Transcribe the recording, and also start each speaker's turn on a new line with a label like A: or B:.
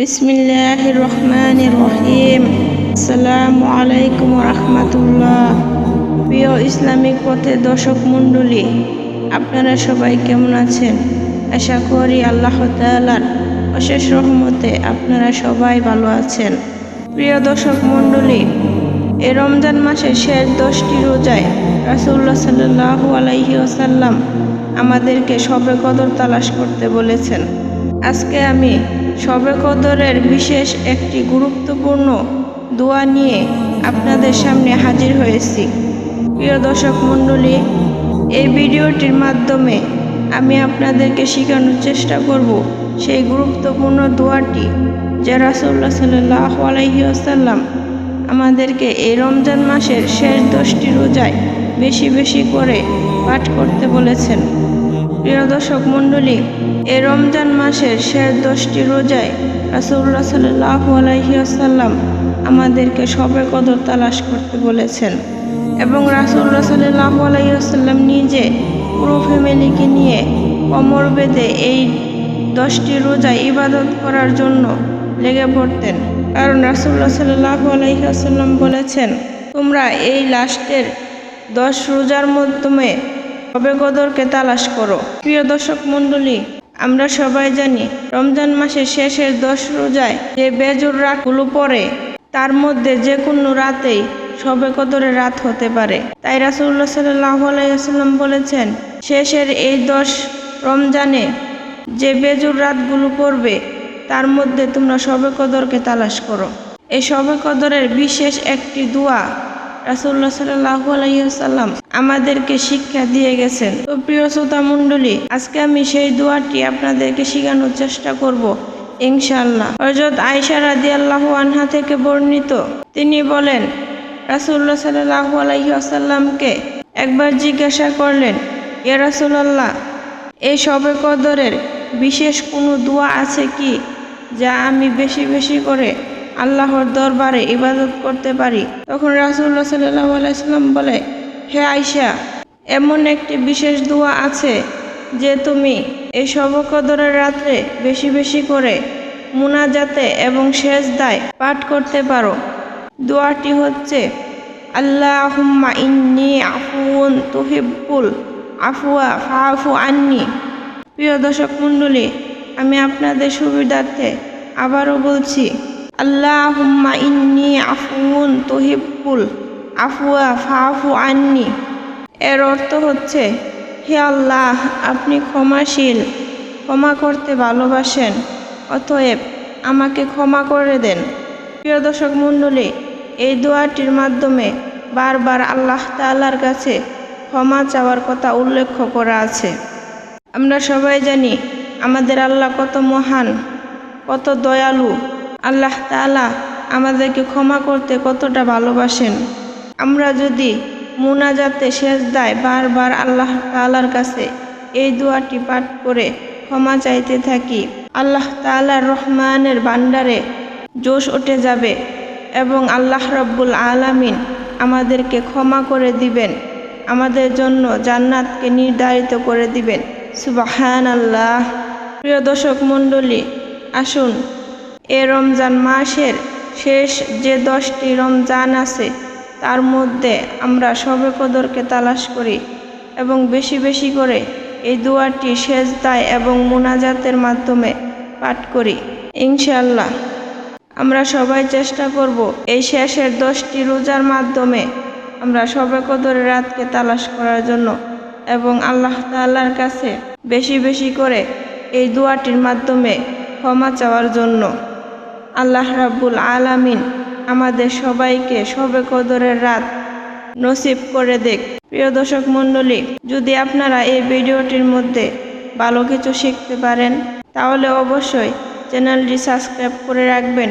A: বিসমিল্লাহির রহমানির রহিম। আসসালামু আলাইকুম রহমতুল্লাহ। প্রিয় ইসলামিক পথের দর্শক মণ্ডলী, আপনারা সবাই কেমন আছেন? আশা করি আল্লাহ তাআলার অশেষ রহমতে আপনারা সবাই ভালো আছেন। প্রিয় দর্শক মণ্ডলী, এই রমজান মাসের শেষ 10টি রোজায় রাসূলুল্লাহ সাল্লাল্লাহু আলাইহি ওয়াসাল্লাম আমাদেরকে শবে কদর তালাশ করতে বলেছেন। আজকে আমি শবে কদরের বিশেষ একটি গুরুত্বপূর্ণ দোয়া নিয়ে আপনাদের সামনে হাজির হয়েছি। প্রিয় দর্শক মণ্ডলী, এই ভিডিওটির মাধ্যমে আমি আপনাদেরকে শেখানোর চেষ্টা করব সেই গুরুত্বপূর্ণ দোয়াটি যা রাসূলুল্লাহ সাল্লাল্লাহু আলাইহি ওয়াসাল্লাম আমাদেরকে এই রমজান মাসের শেষ 10টি রোজায় বেশি বেশি করে পাঠ করতে বলেছেন। প্রিয় দর্শক মণ্ডলী, এই রমজান মাসের শেষ 10টি রোজায় রাসূলুল্লাহ সাল্লাল্লাহু আলাইহি ওয়াসাল্লাম আমাদেরকে শবে কদর তালাশ করতে বলেছেন এবং রাসূলুল্লাহ সাল্লাল্লাহু আলাইহি ওয়াসাল্লাম নিজে পুরো ফ্যামিলিকে নিয়ে কোমর বেঁধে এই 10টি রোজায় ইবাদত করার জন্য লেগে পড়তেন। কারণ রাসূলুল্লাহ সাল্লাল্লাহু আলাইহি ওয়াসাল্লাম বলেছেন, তোমরা এই লাস্টের 10 রোজার মাধ্যমে শবে কদরকে তালাশ করো। প্রিয় দর্শক মণ্ডলী, আমরা সবাই জানি রমজান মাসের শেষের 10 রোজায় যে বেজোর রাতগুলো পড়ে তার মধ্যে যে কোনো রাতেই শবে কদরের রাত হতে পারে। তাই রাসূলুল্লাহ সাল্লাল্লাহু আলাইহি ওয়াসাল্লাম বলেছেন, শেষের এই 10 রমজানে যে বেজোর রাতগুলো পড়বে তার মধ্যে তোমরা শবে কদরকে তালাশ করো। এই শবে কদরের বিশেষ একটি দোয়া রাসূলুল্লাহ সাল্লাল্লাহু আলাইহি ওয়াসাল্লাম আমাদেরকে শিক্ষা দিয়ে গেছেন। তো প্রিয় শ্রোতা মণ্ডলী, আজকে আমি সেই দোয়াটি আপনাদেরকে শেখানোর চেষ্টা করব ইনশাআল্লাহ। হযরত আয়েশা রাদিয়াল্লাহু আনহা থেকে বর্ণিত, তিনি বলেন, রাসূলুল্লাহ সাল্লাল্লাহু আলাইহি ওয়াসাল্লামকে একবার জিজ্ঞাসা করলেন, ইয়া রাসূলুল্লাহ, এই শবে কদরের বিশেষ কোনো দোয়া আছে কি যা আমি বেশি বেশি করে আল্লাহর দরবারে ইবাদত করতে পারি? তখন রাসূলুল্লাহ সাল্লাল্লাহু আলাইহি ওয়াসাল্লাম বলে, হে আয়েশা, এমন একটি বিশেষ দোয়া আছে যে তুমি এই শবে কদরের রাত্রে বেশি বেশি করে মুনাজাতে এবং সেজদায় পাঠ করতে পারো। দোয়াটি হচ্ছে, আল্লাহুম্মা ইন্নী আফুউন তুহিব্বুল আফওয়া ফাআফু আন্নী। প্রিয় দর্শক মণ্ডলী, আমি আপনাদের সুবিধার্থে আবারও বলছি, আল্লাহুম্মা ইন্নী আফুউন তুহিব্বুল আফওয়া ফাআফু আন্নী। এর অর্থ হচ্ছে, হে আল্লাহ, আপনি ক্ষমাশীল, ক্ষমা করতে ভালোবাসেন, অতএব আমাকে ক্ষমা করে দেন। প্রিয় দর্শক মণ্ডলী, এই দোয়াটির মাধ্যমে বারবার আল্লাহ তাআলার কাছে ক্ষমা চাওয়ার কথা উল্লেখ করা আছে। আমরা সবাই জানি আমাদের আল্লাহ কত মহান, কত দয়ালু। আল্লাহ তাআলা আমাদেরকে ক্ষমা করতে কতটা ভালোবাসেন। আমরা যদি মুনাজাতে সেজদায় বারবার আল্লাহ তাআলার কাছে এই দোয়াটি পাঠ করে ক্ষমা চাইতে থাকি, আল্লাহ তাআলার রহমানের ভান্ডারে জোশ উঠে যাবে এবং আল্লাহ রাব্বুল আলামিন আমাদেরকে ক্ষমা করে দিবেন, আমাদের জন্য জান্নাতকে নির্ধারিত করে দিবেন। সুবহানাল্লাহ। প্রিয় দর্শক মণ্ডলী, আসুন এই রমজান মাসের শেষ যে 10টি রমজান আছে তার মধ্যে আমরা শবে কদরকে তালাশ করি এবং বেশি বেশি করে এই দোয়াটি সেজদায় এবং মুনাজাতের মাধ্যমে পাঠ করি ইনশাআল্লাহ। আমরা সবাই চেষ্টা করব এই শেষের 10টি রোজার মাধ্যমে আমরা শবে কদরের রাতকে তালাশ করার জন্য এবং আল্লাহ তাআলার কাছে বেশি বেশি করে এই দোয়াটির মাধ্যমে ক্ষমা চাওয়ার জন্য। আল্লাহ রাব্বুল আলামিন আমাদের সবাইকে শবে কদরের রাত নসিব করে দেখ। প্রিয় দর্শক মণ্ডলী, যদি আপনারা এই ভিডিওটির মধ্যে ভালো কিছু শিখতে পারেন তাহলে অবশ্যই চ্যানেলটি সাবস্ক্রাইব করে রাখবেন